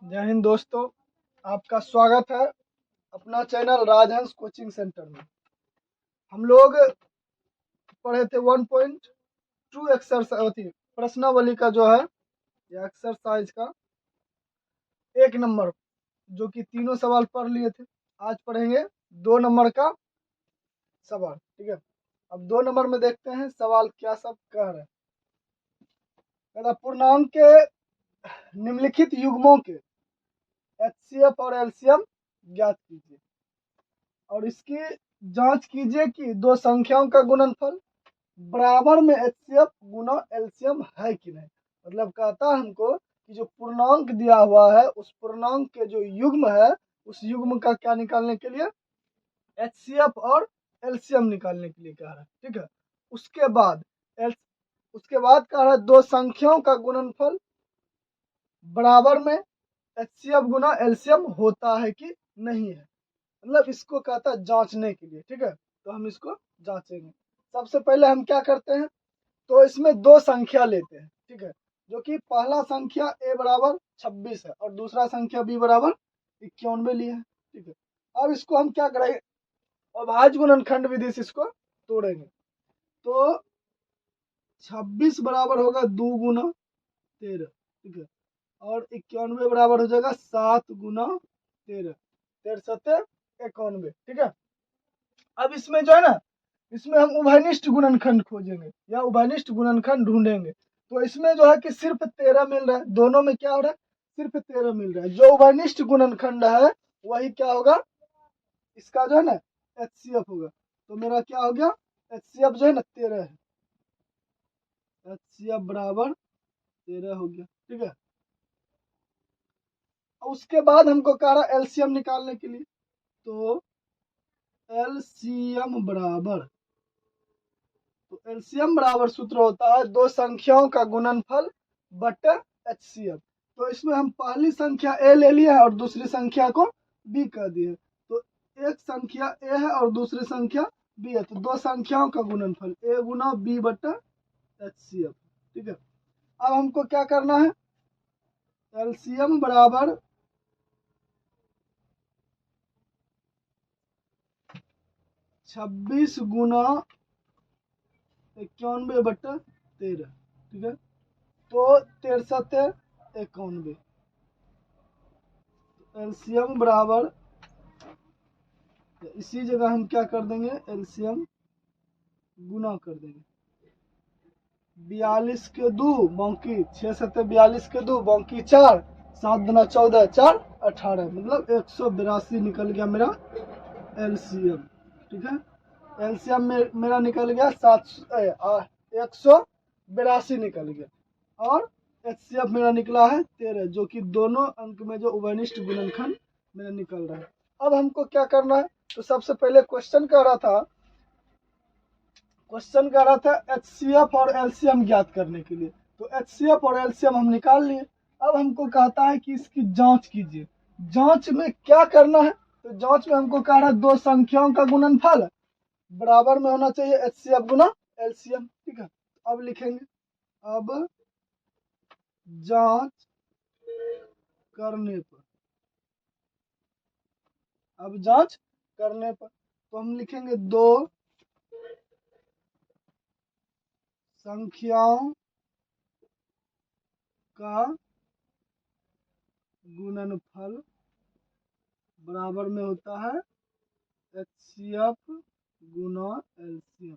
जय हिंद दोस्तों, आपका स्वागत है अपना चैनल राजहंस कोचिंग सेंटर में। हम लोग पढ़े थे 1.2 एक्सरसाइज प्रश्नावली का जो है या एक्सरसाइज का 1 नंबर, जो कि तीनों सवाल पढ़ लिए थे। आज पढ़ेंगे 2 नंबर का सवाल। ठीक है, अब 2 नंबर में देखते हैं सवाल क्या सब कह रहे हैं। पूर्णांक के निम्नलिखित युग्मों के एचसीएफ और एलसीएम ज्ञात कीजिए और इसकी जांच कीजिए कि दो संख्याओं का गुणनफल बराबर में एचसीएफ गुना एलसीएम है कि नहीं। मतलब कहता है हमको कि जो पूर्णांक दिया हुआ है उस पूर्णांक के जो युग्म है उस युग्म का क्या निकालने के लिए एचसीएफ और एलसीएम निकालने के लिए कह रहा है। ठीक है, उसके बाद कह रहा है दो संख्याओं का गुणनफल बराबर में एचसीएफ गुना एलसीएम होता है कि नहीं है। मतलब इसको कहता है जांचने के लिए। ठीक है, तो हम इसको जांचेंगे। सबसे पहले हम क्या करते हैं, तो इसमें दो संख्या लेते हैं। ठीक है, जो कि पहला संख्या a बराबर 26 है और दूसरा संख्या b बराबर 91 लिया है। ठीक है, अब इसको हम क्या करेंगे, अभाज्य गुणनखंड विधि से इसको तोड़ेंगे। तो 26 बराबर होगा 2 गुना 13। ठीक है, और 91 बराबर हो जाएगा 7 गुना 13, 13 91। ठीक है, अब इसमें जो है ना, इसमें हम उभयनिष्ठ गुणनखंड खोजेंगे या उभयनिष्ठ गुणनखंड ढूंढेंगे। तो इसमें जो है कि सिर्फ 13 मिल रहा है, दोनों में क्या हो रहा है, सिर्फ 13 मिल रहा है। जो उभयनिष्ठ गुणनखंड है वही क्या होगा, इसका जो है ना एचसीएफ होगा। तो मेरा क्या हो गया, एचसीएफ जो है ना 13 है, एचसीएफ बराबर 13 हो गया। ठीक है, उसके बाद हमको कह रहा एलसीएम निकालने के लिए। तो एलसीएम बराबर, तो एलसीएम बराबर सूत्र होता है दो संख्याओं का गुणनफल बटे एचसीएफ। तो इसमें हम पहली संख्या ए ले लिए है और दूसरी संख्या को बी कर दिए। तो एक संख्या ए है और दूसरी संख्या बी है, तो दो संख्याओं का गुणनफल ए गुना बी बटा एचसीएफ। ठीक है, अब हमको क्या करना है, एलसीएम बराबर 26 गुना 91 बटा 13। ठीक है, तो 13 91। एलसीएम बराबर, इसी जगह हम क्या कर देंगे, एलसीएम गुना कर देंगे। 42 के 2 बाकी 6 7 42 के 2 बाकी 4, 7 दूना 14, 4 18, मतलब 182 निकल गया मेरा एलसीएम। ठीक है, एलसीएम में मेरा निकल गया 182 निकल गया और एचसीएफ मेरा निकला है 13, जो कि दोनों अंक में जो उभयनिष्ठ गुणनखंड मेरा निकल रहा है। अब हमको क्या करना है, तो सबसे पहले क्वेश्चन कह रहा था एचसीएफ और एलसीएम ज्ञात करने के लिए। तो एचसीएफ और एलसीएम हम निकाल लिए। अब हमको कहता है कि इसकी जांच कीजिए। जांच में क्या करना है, तो जांच में हमको कह रहा है दो संख्याओं का गुणनफल बराबर में होना चाहिए एचसीएफ गुना एलसीएम। ठीक है, अब लिखेंगे, अब जांच करने पर, अब जांच करने पर तो हम लिखेंगे दो संख्याओं का गुणनफल बराबर में होता है एचसीएफ गुना एलसीएम।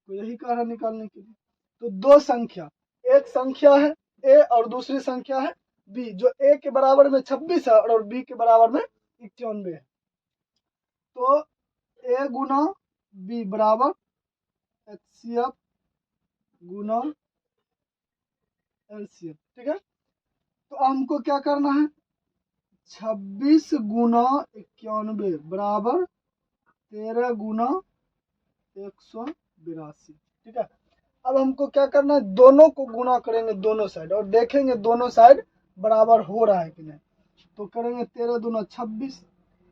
तो यही कह रहा निकालने के लिए। तो दो संख्या, एक संख्या है ए और दूसरी संख्या है बी, जो ए के बराबर में 26 है और बी के बराबर में 91 है। तो ए गुना बी बराबर एचसीएफ गुना एलसीएम। ठीक है, तो हमको क्या करना है, 26 गुना 91 बराबर 13 गुना 182। ठीक है, अब हमको क्या करना है, दोनों को गुना करेंगे दोनों साइड और देखेंगे दोनों साइड बराबर हो रहा है कि नहीं। तो करेंगे 13 दूना 26।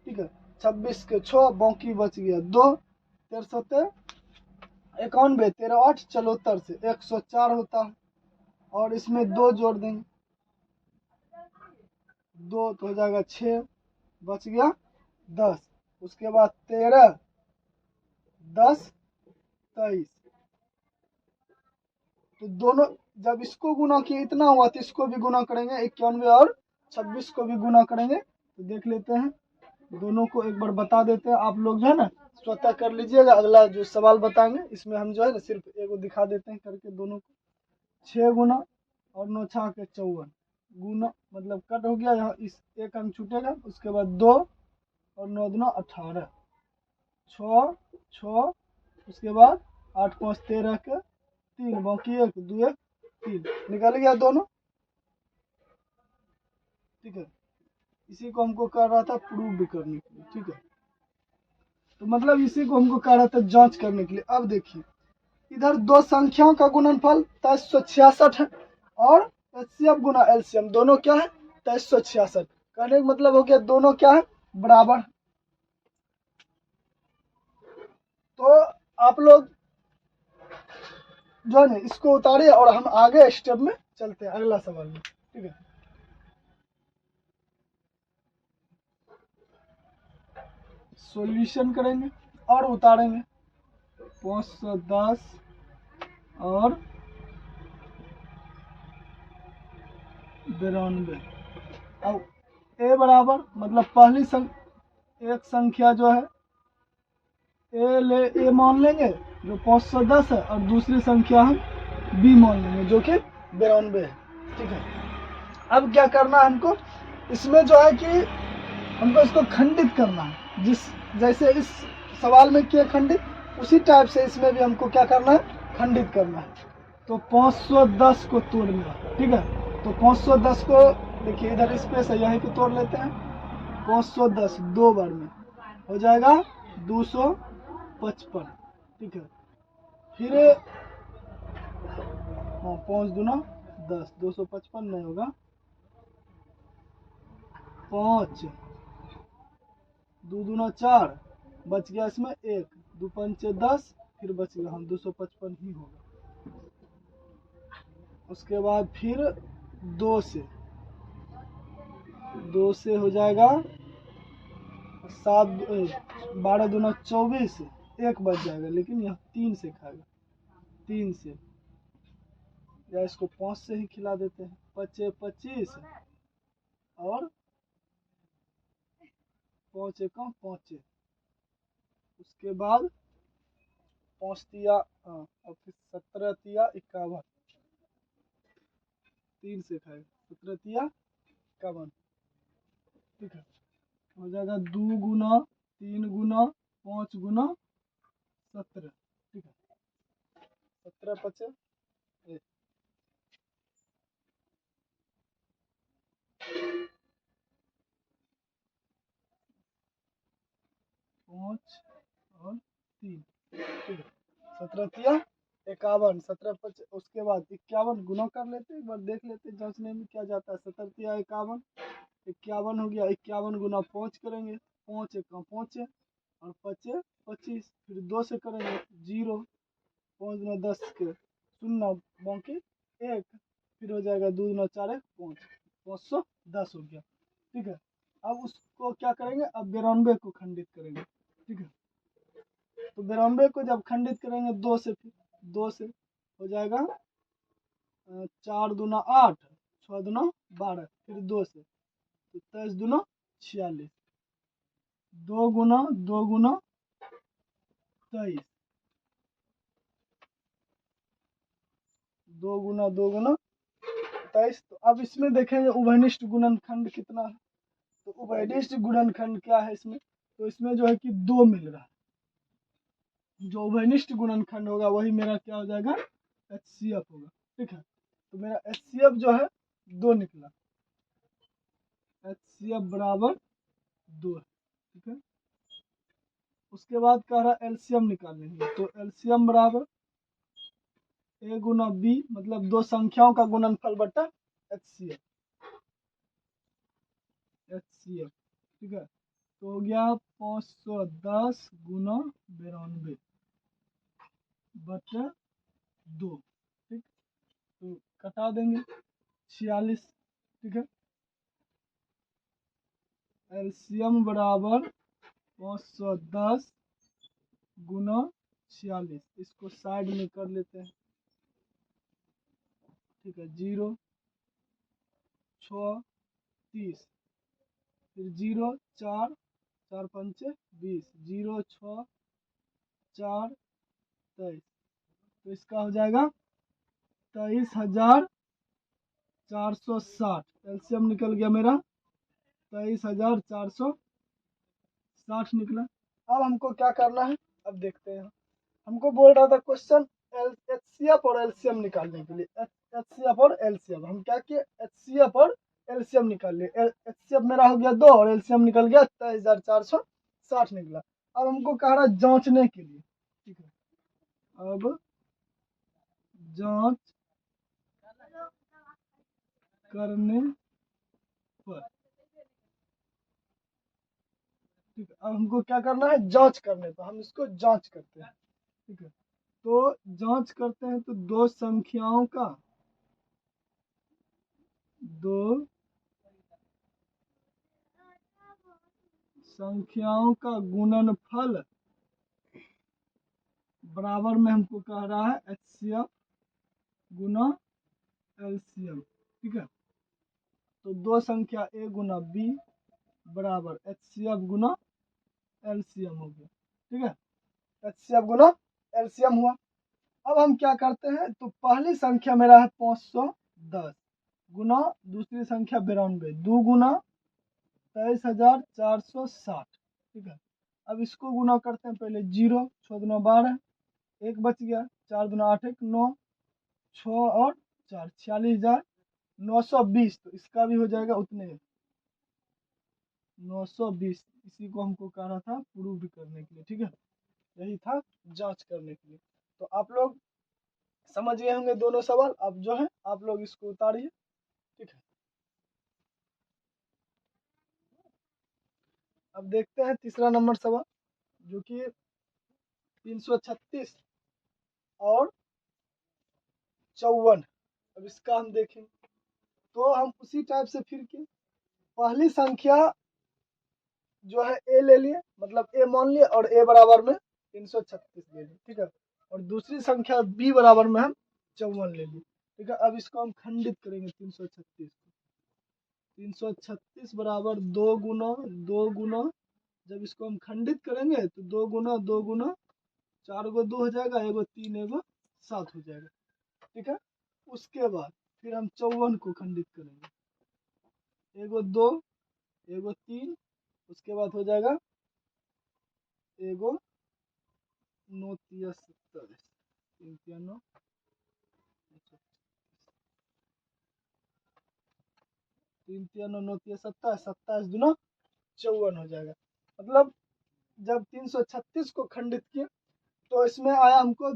ठीक है, 26 के 6 बाकी बच गया 2, 13 91, 13 8 74 से 104 होता है और इसमें 2 जोड़ देंगे, 2 तो हो जाएगा 6, बच गया 10। उसके बाद 13, 10, 23। तो दोनों जब इसको गुना किए इतना हुआ तो इसको भी गुना करेंगे, 91 और 26 को भी गुना करेंगे। तो देख लेते हैं, दोनों को एक बार बता देते हैं। आप लोग जो है ना स्वतः कर लीजिएगा, अगला जो सवाल बताएंगे इसमें हम जो है ना सिर्फ एगो दिखा देते हैं करके दोनों को। 6 गुना और 9 छा के 54 गुना, मतलब कट हो गया, यहाँ इस एक अंक छूटेगा। उसके बाद 2 और 9 दूना 18, 6, 6, उसके बाद 8 5 13 के 3, बाकी 1 2 1 3 निकल गया दोनों। ठीक है, इसी को हमको कर रहा था प्रूव भी करने के लिए। ठीक है, तो मतलब इसी को हमको कर रहा था जांच करने के लिए। अब देखिए, इधर दो संख्याओं का गुणनफल 2366 है और एचसीएफ गुना एलसीएम दोनों क्या है 2366। कहने का मतलब हो गया दोनों क्या है बराबर। तो आप लोग जो है ना इसको उतारिए और हम आगे स्टेप में चलते हैं अगला सवाल में। ठीक है, सॉल्यूशन करेंगे और उतारेंगे 510 और 92। अब ए बराबर मतलब पहली एक संख्या जो है ए मान लेंगे जो 510 है और दूसरी संख्या हम बी मान लेंगे जो कि 92 है। ठीक है, अब क्या करना है हमको, इसमें जो है कि हमको इसको खंडित करना है। जैसे इस सवाल में किया खंडित, उसी टाइप से इसमें भी हमको क्या करना है खंडित करना है। तो 510 को तोड़ना। ठीक है, तो 510 को देखिए इधर स्पेस है, यहीं पे तोड़ लेते हैं। 510 दो बार में हो जाएगा 255। ठीक है, फिर हाँ 5 दूना 10, 255 नहीं होगा, 5 2 दूना 4, बच गया इसमें 1, 2 पंचे 10, फिर बच गया हम 255 ही होगा। उसके बाद फिर 2 से हो जाएगा 7, 12 दूना 24, 1 बच जाएगा, लेकिन यह 3 से खाएगा, 3 से, या इसको 5 से ही खिला देते हैं। 5 25 और 5 1 5। उसके बाद 5 तिया और फिर 17 तिया 51, 3 से खाएगा, 17 तिया 51। ठीक है, हो जाएगा 2 गुना 3 गुना 5 गुना 17। ठीक है, 17 पचे 5 और 3। ठीक है, 17 तिया 51, 17 पचे, उसके बाद 51 गुना कर लेते, एक बार देख लेते जांचने में क्या जाता है। 17 तिया 51, 51 हो गया, 51 गुना 5 करेंगे, 5 1 5 और 5 25, फिर 2 से करेंगे 0, 5 गुना 10 के 0, बाकी 1, फिर हो जाएगा 2 गुना 4 5, 510 हो गया। ठीक है, अब उसको क्या करेंगे, अब 92 को खंडित करेंगे। ठीक है, तो 92 को जब खंडित करेंगे 2 से, फिर 2 से हो जाएगा 4 दूना 8, 6 दूना 12, फिर 2 से तो 23 दूना 46, 2 गुना 2 गुना 23, 2 गुना 2 गुना 23। तो अब इसमें देखेंगे उभयनिष्ठ गुणनखंड कितना है। तो उभयनिष्ठ गुणनखंड क्या है इसमें, तो इसमें जो है कि 2 मिल रहा है। जो उभयनिष्ठ गुणनखंड होगा वही मेरा क्या हो जाएगा एचसीएफ होगा। ठीक है, तो मेरा एचसीएफ जो है 2 निकला, एचसीएफ बराबर 2 है। ठीक है, उसके बाद कह रहा एलसीएम निकालने के लिए, तो एलसीएम बराबर ए गुना बी, मतलब दो संख्याओं का गुणनफल बटा एचसीएफ। एचसीएफ ठीक है, तो हो गया 510 गुना 92 बटे 2। ठीक, तो कटा देंगे 46। ठीक है, एलसीएम बराबर 510 गुना 46। इसको साइड में कर लेते हैं। ठीक है, 0 6 30, फिर 0 4 4 5 20, 0 6 4 23। तो इसका हो जाएगा 23,460। एलसीएम निकल गया मेरा 23,460 निकला। अब हमको क्या करना है, अब देखते हैं। हमको बोल रहा था क्वेश्चन एचसीएफ और एलसीएम निकालने के लिए। एचसीएफ और एलसीएम हम क्या किए, एचसीएफ और एलसीएम निकाल लिए। एचसीएफ मेरा हो गया 2 और एलसीएम निकल गया 23,460 निकला। अब हमको कह रहा है जांचने के लिए। ठीक है, अब जांच करने पर, ठीक है, अब हमको क्या करना है, जांच करने पर। हम इसको जांच करते हैं। ठीक है, तो जांच करते हैं तो दो संख्याओं का गुणनफल बराबर में हमको कह रहा है एचसीएफ गुना एलसीएम। ठीक है, तो दो संख्या ए गुना बी बराबर एचसीएफ गुना एलसीएम हो गया। ठीक है, एचसीएफ गुना एलसीएम हुआ। अब हम क्या करते हैं, तो पहली संख्या मेरा है 510 गुना दूसरी संख्या 92, 2 गुना 23,460। ठीक है, अब इसको गुना करते हैं। पहले 0 6 दूना 12, 1 बच गया, 4 दूना 8 1 9, 6 और 4 46,920। तो इसका भी हो जाएगा उतने 920। इसी को हमको कह रहा था प्रूव करने के लिए। ठीक है, यही था जांच करने के लिए। तो आप लोग समझ गए होंगे दोनों सवाल। अब जो है आप लोग इसको उतारिए। ठीक है, अब देखते हैं तीसरा नंबर सवाल, जो कि 336 और 54। अब इसका हम देखेंगे तो हम उसी टाइप से फिर के पहली संख्या जो है ए ले लिए, मतलब ए मान लिए और ए बराबर में 336 ले लिए। ठीक है, और दूसरी संख्या बी बराबर में हम 54 ले लिए। ठीक है, अब इसको हम खंडित करेंगे 336 को। 336 बराबर 2 गुना जब इसको हम खंडित करेंगे तो 2 गुना 4 गो 2 हो जाएगा, एगो 3 एगो 7 हो जाएगा। ठीक है, उसके बाद फिर हम 54 को खंडित करेंगे, एगो 2 एगो 3, उसके बाद हो जाएगा एगो 9 तिया 27, 3 तिया 9, 3 तिया 9, 9 तिया 27, 27 दूना 54 हो जाएगा। मतलब जब 336 को खंडित किया तो इसमें आया हमको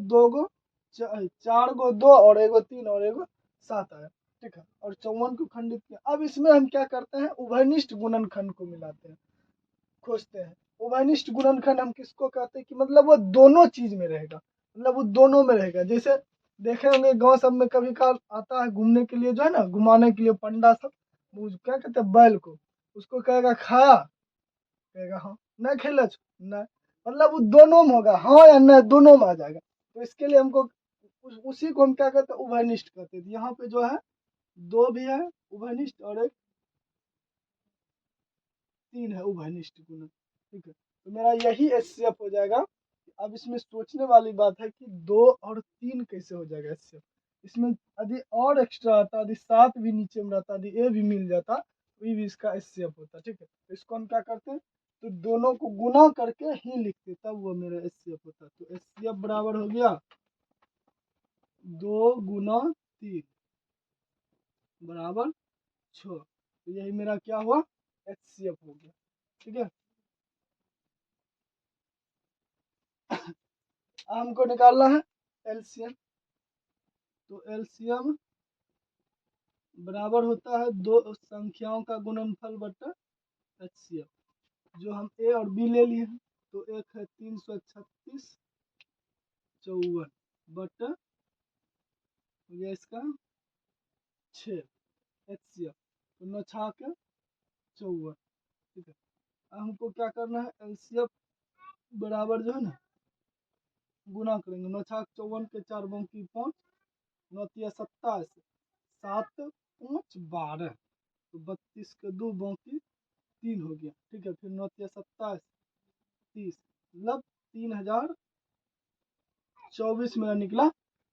4 गो 2 और एगो 3 और एगो 7 आया। ठीक है, और 54 को खंडित किया। अब इसमें हम क्या करते हैं, उभयनिष्ठ गुणनखंड को मिलाते हैं, खोजते हैं। उभयनिष्ठ गुणनखंड हम किसको कहते हैं कि मतलब वो दोनों चीज में रहेगा, मतलब वो दोनों में रहेगा। जैसे देखे होंगे गांव सब में कभी काल आता है घूमने के लिए, जो है ना घुमाने के लिए पंडा सब, वो क्या कहते हैं बैल को, उसको कहेगा खाया, कहेगा हाँ, नहीं खेले नहीं, मतलब वो दोनों में होगा, हाँ या नहीं दोनों में आ जाएगा। तो इसके लिए हमको उसी को हम क्या कहते हैं, उभयनिष्ठ कहते हैं। यहाँ पे जो है 2 भी है उभयनिष्ठ और एक 3 है उभयनिष्ठ गुणन। ठीक है, तो मेरा यही एचसीएफ हो जाएगा। अब इसमें सोचने वाली बात है कि 2 और 3 कैसे हो जाएगा एचसीएफ। इसमें यदि और एक्स्ट्रा आता, यदि 7 भी नीचे में रहता, यदि ए भी मिल जाता, तो ये भी इसका एचसीएफ होता। ठीक है, तो इसको हम क्या करते हैं, तो दोनों को गुना करके ही लिखते, तब वो मेरा एचसीएफ होता। तो एचसीएफ बराबर हो गया 2 गुना 3 बराबर 6। तो यही मेरा क्या हुआ, एचसीएफ हो गया। ठीक है, हमको निकालना है एलसीएम। तो एलसीएम बराबर होता है दो संख्याओं का गुणनफल बटा एचसीएफ। जो हम ए और बी ले लिए हैं, तो एक है 336 54 बटा हो गया इसका 6 एचसीएफ, तो 9 6 के 54। ठीक है, हमको क्या करना है, एलसीएफ बराबर जो है ना गुना करेंगे। 9 छाक 54 के 4 बंकी 5, 9 तिया 27, 7 5 12, तो 32 के 2 बंकी 3 हो गया। ठीक है, फिर 9 तिया 27 30, मतलब 3024 मेरा निकला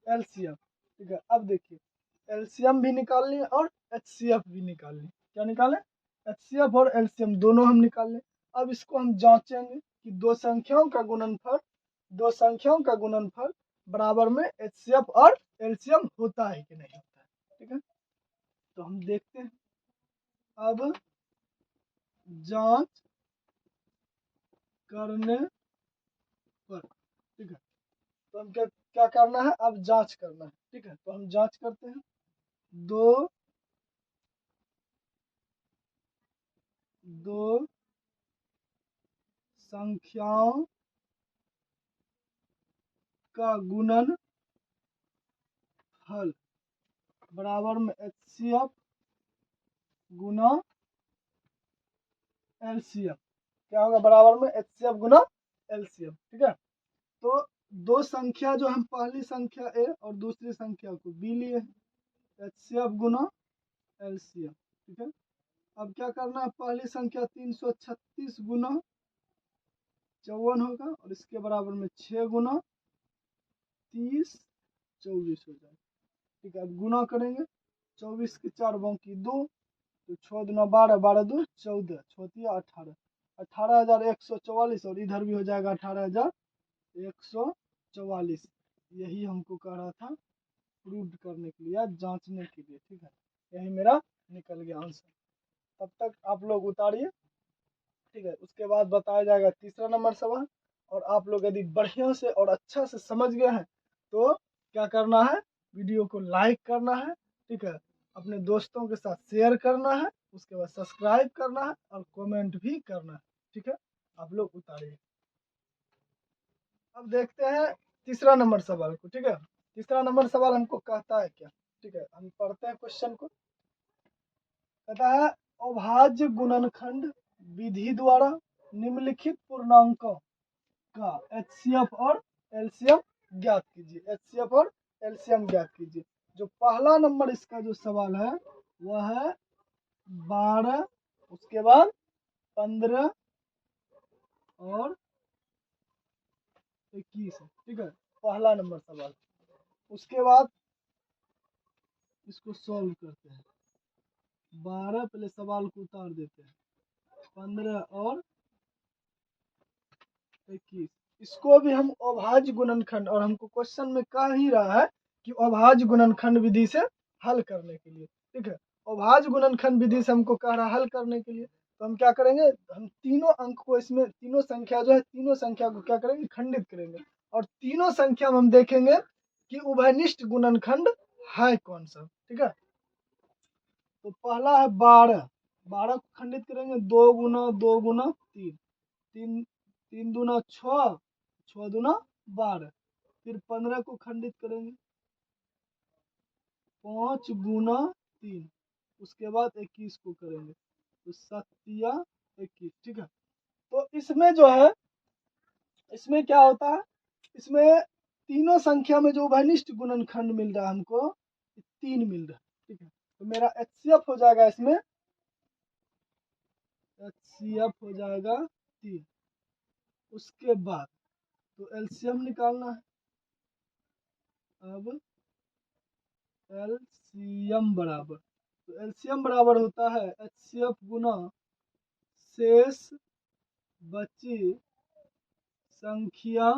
एलसीएफ। ठीक है, अब देखिए एलसीएम भी निकाल लें और एचसीएफ भी निकाल लें। क्या निकालें, एचसीएफ और एलसीएम दोनों हम निकाल लें। अब इसको हम जांचेंगे कि दो संख्याओं का गुणनफल बराबर में एचसीएफ और एलसीएम होता है कि नहीं होता है। ठीक है, तो हम देखते हैं। अब जांच करने पर, ठीक है, तो हम क्या क्या करना है, अब जांच करना है। ठीक है, तो हम जांच करते हैं। दो संख्याओं का गुणनफल बराबर में एचसीएफ गुना एलसीएम। क्या होगा, बराबर में एचसीएफ गुना एलसीएम। ठीक है, तो दो संख्या जो हम पहली संख्या ए और दूसरी संख्या को बी लिए, एचसीएफ गुना एलसीएम। ठीक है, अब क्या करना है, पहली संख्या 336 गुना 54 होगा और इसके बराबर में 6 गुना 30 24 हो जाएगा। ठीक है, अब गुना करेंगे, 24 के 4 बंकी 2, तो 6 दूना 12, 12 2 14, 6 18, 18,144, और इधर भी हो जाएगा 18,144। यही हमको कह रहा था, प्रूव करने के लिए या जांचने के लिए। ठीक है, यही मेरा निकल गया आंसर। तब तक आप लोग उतारिए। ठीक है, उसके बाद बताया जाएगा तीसरा नंबर सवाल। और आप लोग यदि बढ़िया से और अच्छा से समझ गए हैं तो क्या करना है, वीडियो को लाइक करना है। ठीक है, अपने दोस्तों के साथ शेयर करना है, उसके बाद सब्सक्राइब करना है और कमेंट भी करना है। ठीक है, आप लोग उतारिए। अब देखते हैं तीसरा नंबर सवाल को। ठीक है, तीसरा नंबर सवाल हमको कहता है क्या। ठीक है, हम पढ़ते हैं क्वेश्चन को। कहता है अभाज्य गुणनखंड विधि द्वारा निम्नलिखित पूर्णांकों का एचसीएफ और एलसीएम ज्ञात कीजिए। एचसीएफ और एलसीएम ज्ञात कीजिए। जो पहला नंबर इसका जो सवाल है वह है 12, उसके बाद 15 और 21 है। ठीक है, पहला नंबर सवाल। उसके बाद इसको सॉल्व करते हैं। 12 पहले सवाल को उतार देते हैं, 15 और 21, इसको भी हम अभाज्य गुणनखंड, और हमको क्वेश्चन में कह ही रहा है कि अभाज्य गुणनखंड विधि से हल करने के लिए। ठीक है, अभाज्य गुणनखंड विधि से हमको कह रहा है हल करने के लिए। तो हम क्या करेंगे, हम तीनों अंक को, इसमें तीनों संख्या जो है, तीनों संख्या को क्या करेंगे, खंडित करेंगे। और तीनों संख्या में हम देखेंगे कि उभयनिष्ठ गुणनखंड है कौन सा। ठीक है, तो पहला है 12, 12 को खंडित करेंगे, 2 गुना 2 गुना 3, 3 3 दूना 6, 6 दूना 12। फिर 15 को खंडित करेंगे, 5 गुना 3, उसके बाद 21 को करेंगे, तो 7 21। ठीक है, तो इसमें जो है, इसमें क्या होता है, इसमें तीनों संख्या में जो उभयनिष्ठ गुणनखंड मिल रहा है हमको, 3 मिल रहा है। ठीक है, तो मेरा एचसीएफ हो जाएगा, इसमें एचसीएफ हो जाएगा 3। उसके बाद तो एलसीएम निकालना है। अब एलसीएम बराबर, तो एलसीएम बराबर होता है एचसीएफ गुना शेष बची संख्या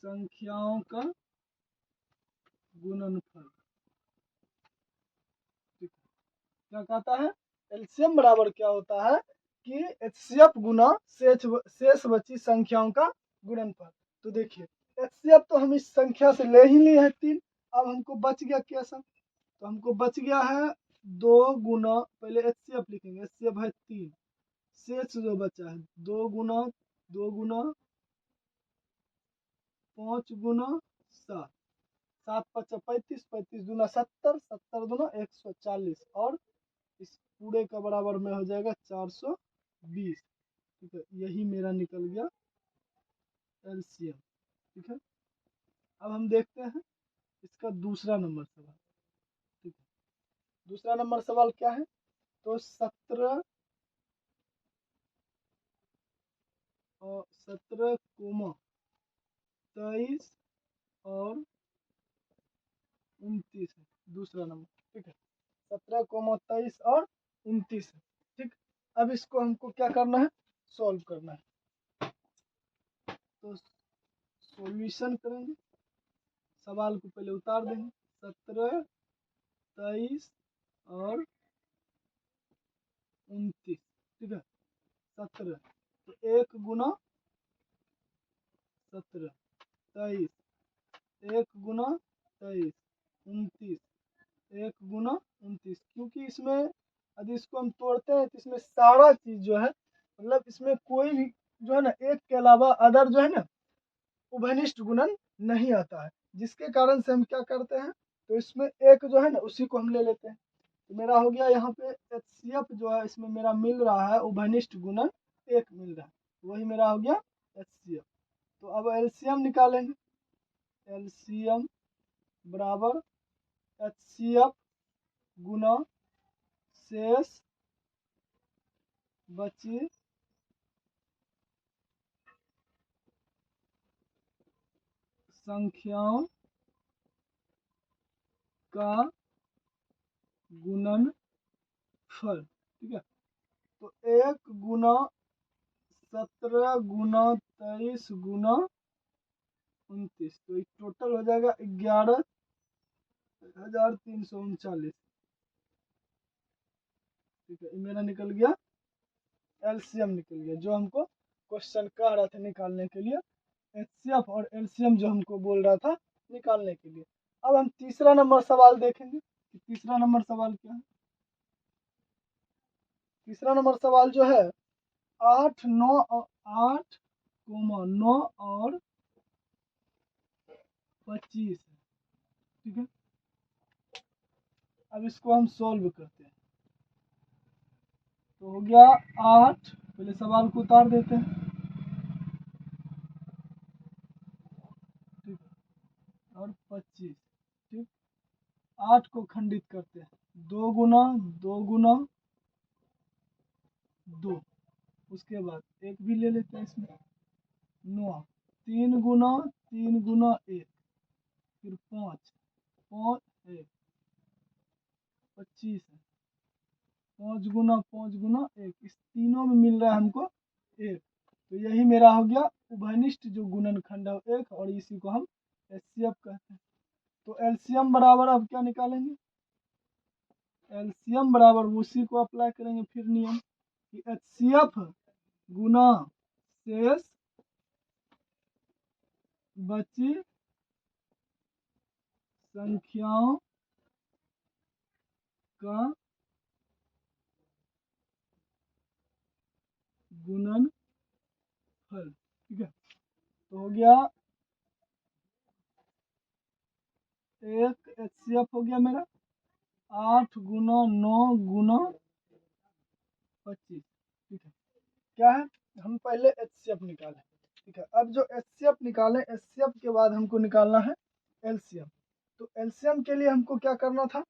संख्याओं का गुणनफल। ठीक है, क्या कहता है, एलसीएम बराबर क्या होता है कि एचसीएफ गुना शेष बची संख्याओं का गुणनफल। तो देखिए एचसीएफ तो हम इस संख्या से ले ही लिए हैं 3। अब हमको बच गया क्या सब, तो हमको बच गया है 2 गुना, पहले एचसीएफ लिखेंगे, एचसीएफ है 3, शेष जो बचा है 2 गुना 2 गुना 5 गुना 7, 7 5 35, 35 दूना 70, 70 दूना 140 और इस पूरे का बराबर में हो जाएगा 420। ठीक है, यही मेरा निकल गया एलसीएम। ठीक है, अब हम देखते हैं इसका दूसरा नंबर सवाल। ठीक है, दूसरा नंबर सवाल क्या है, तो 17 और 17, 23 और 29 है दूसरा नंबर। ठीक है, 17, 23 और 29 है। ठीक, अब इसको हमको क्या करना है, सॉल्व करना है। तो सॉल्यूशन करेंगे, सवाल को पहले उतार देंगे। 17, 23 और 29। ठीक है, 17 तो 1 गुना 17, 23 1 गुना 23, 29 1 गुना 29। क्योंकि इसमें यदि इसको हम तोड़ते हैं तो इसमें सारा चीज जो है, मतलब इसमें कोई भी जो है ना, एक के अलावा अदर जो है ना, उभयनिष्ठ गुणन नहीं आता है, जिसके कारण से हम क्या करते हैं, तो इसमें एक जो है ना उसी को हम ले लेते हैं। तो मेरा हो गया यहाँ पे HCF जो है, इसमें मेरा मिल रहा है उभयनिष्ठ गुणन 1 मिल रहा है, वही मेरा हो गया HCF। तो अब एलसीएम निकालेंगे, एलसीएम बराबर HCF गुना शेष बची संख्याओं का गुणनफल। ठीक है, तो 1 गुना 17 गुना 23 गुना 29, तो एक टोटल हो जाएगा 11,339। ठीक है, मेरा निकल गया एलसीएम, निकल गया जो हमको क्वेश्चन कह रहा था निकालने के लिए। एचसीएफ और एलसीएम जो हमको बोल रहा था निकालने के लिए। अब हम तीसरा नंबर सवाल देखेंगे कि तीसरा नंबर सवाल क्या है। तीसरा नंबर सवाल जो है 8 9 8 9 और 25 है। ठीक है, अब इसको हम सॉल्व करते हैं। तो हो गया 8, पहले सवाल को उतार देते हैं। ठीक, और 25। ठीक, 8 को खंडित करते हैं, 2 गुना 2 गुना 2, उसके बाद एक भी ले लेते हैं इसमें 9, 3 गुना 3 गुना 1, फिर 5 5 1 25 है, 5 गुना 1, इस तीनों में मिल रहा है हमको 1। तो यही मेरा हो गया उभयनिष्ठ जो गुणनखंड है 1, और इसी को हम एचसीएफ कहते हैं। तो एलसीएम बराबर अब क्या निकालेंगे, एलसीएम बराबर उसी को अप्लाई करेंगे फिर नियम कि एचसीएफ गुना शेष बची संख्याओं का गुणनफल। ठीक है, तो हो गया एक एचसीएफ हो गया मेरा 8 गुना 9 गुना 25। ठीक है, क्या है, हम पहले एचसीएफ निकालें। ठीक है, अब जो एचसीएफ निकालें, एचसीएफ के बाद हमको निकालना है एलसीएम। तो एलसीएम के लिए हमको क्या करना था,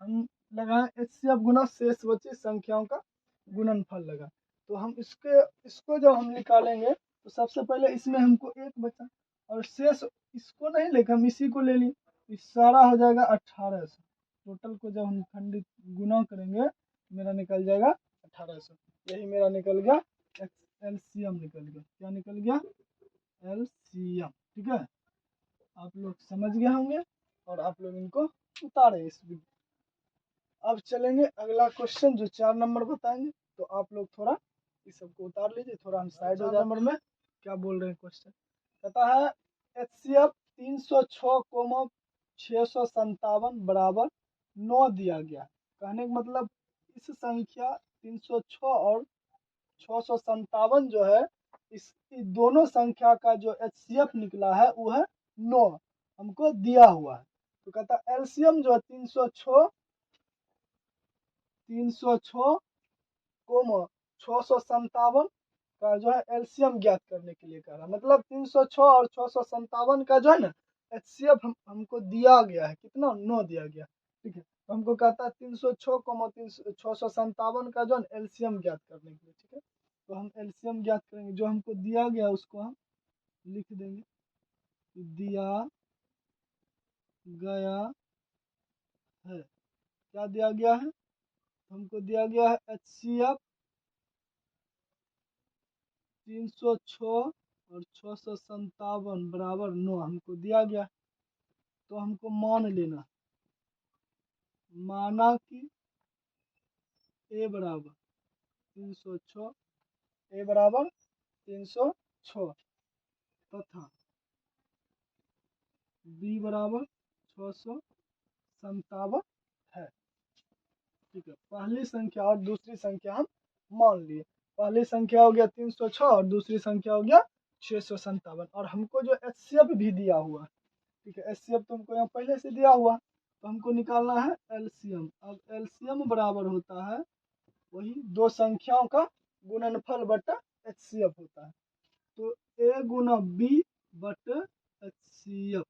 हम लगाएं एचसीएफ गुना शेष बची संख्याओं का गुणनफल लगा। तो हम इसको जब हम निकालेंगे तो सबसे पहले इसमें हमको 1 बचा, और शेष इसको नहीं लेकर हम इसी को ले लिए, इस सारा हो जाएगा 1800। टोटल को जब हम खंडित गुना करेंगे मेरा निकल जाएगा 1800। यही मेरा निकल गया एलसीएम, निकल गया, क्या निकल गया, एलसीएम। ठीक है, आप लोग समझ गए होंगे और आप लोग इनको उतारे इस। अब चलेंगे अगला क्वेश्चन जो 4 नंबर बताएंगे, तो आप लोग थोड़ा इस सबको उतार लीजिए, थोड़ा हम साइड हो जाए। नंबर में क्या बोल रहे हैं क्वेश्चन, कहता है एचसीएफ 306, 657 बराबर 9 दिया गया। कहने का मतलब इस संख्या 306 और 657 जो है, इस दोनों संख्या का जो एचसीएफ निकला है वो है 9। हमको दिया हुआ है। तो कहता है एलसीएम जो है 306 को 657 का जो है एलसीएम ज्ञात करने के लिए कह रहा है। मतलब 306 और 657 का जो है ना एचसीएफ हमको दिया गया है, कितना 9 दिया गया, ठीक है। तो हमको कहता है 306 657 का जो है एलसीएम ज्ञात करने के लिए, ठीक है। तो हम एलसीएम ज्ञात करेंगे, जो हमको दिया गया उसको हम लिख देंगे, दिया गया है, क्या दिया गया है, हमको दिया गया है एचसीएफ 306 और 657 बराबर 9 हमको दिया गया। तो हमको मान लेना, माना कि ए बराबर 306, ए बराबर 306 तथा बी बराबर 657 है, ठीक है। पहली संख्या और दूसरी संख्या हम मान लिए। पहली संख्या हो गया 306 और दूसरी संख्या हो गया 657। और हमको जो एचसीएफ भी दिया हुआ, ठीक है, एचसीएफ तो हमको यहाँ पहले से दिया हुआ, तो हमको निकालना है एलसीएम। अब एलसीएम बराबर होता है वही दो संख्याओं का गुणनफल बटा एचसीएफ होता है। तो ए गुना बी बटा एचसीएफ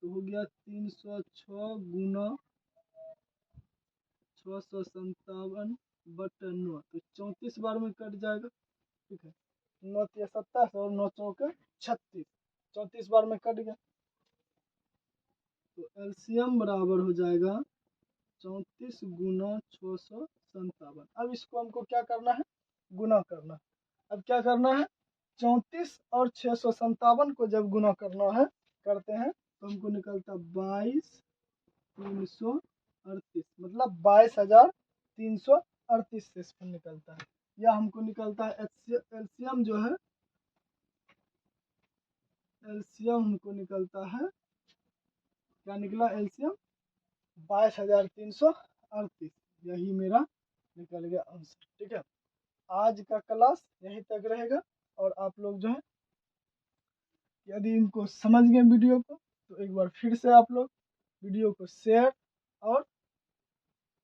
तो हो गया 306 गुना 657 बटा 9, तो 34 बार में कट जाएगा, ठीक है। 9 या 27 और 9 चौके 36, 34 बार में कट गया। तो एलसीएम बराबर हो जाएगा 34 गुना 657। अब इसको हमको क्या करना है, गुना करना। अब क्या करना है, 34 और 657 को जब गुना करना है करते हैं तो हमको निकलता 22,338, मतलब 22,338 से इसमें निकलता है। या हमको निकलता है एलसीएम जो है, एलसीएम हमको निकलता है, क्या निकला एलसीएम 22,338, यही मेरा निकल गया आंसर, ठीक है। आज का क्लास यहीं तक रहेगा। और आप लोग जो है यदि इनको समझ गए वीडियो को तो एक बार फिर से आप लोग वीडियो को शेयर और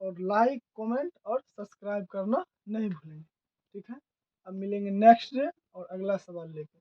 लाइक कमेंट और सब्सक्राइब करना नहीं भूलेंगे, ठीक है। अब मिलेंगे नेक्स्ट डे और अगला सवाल लेकर।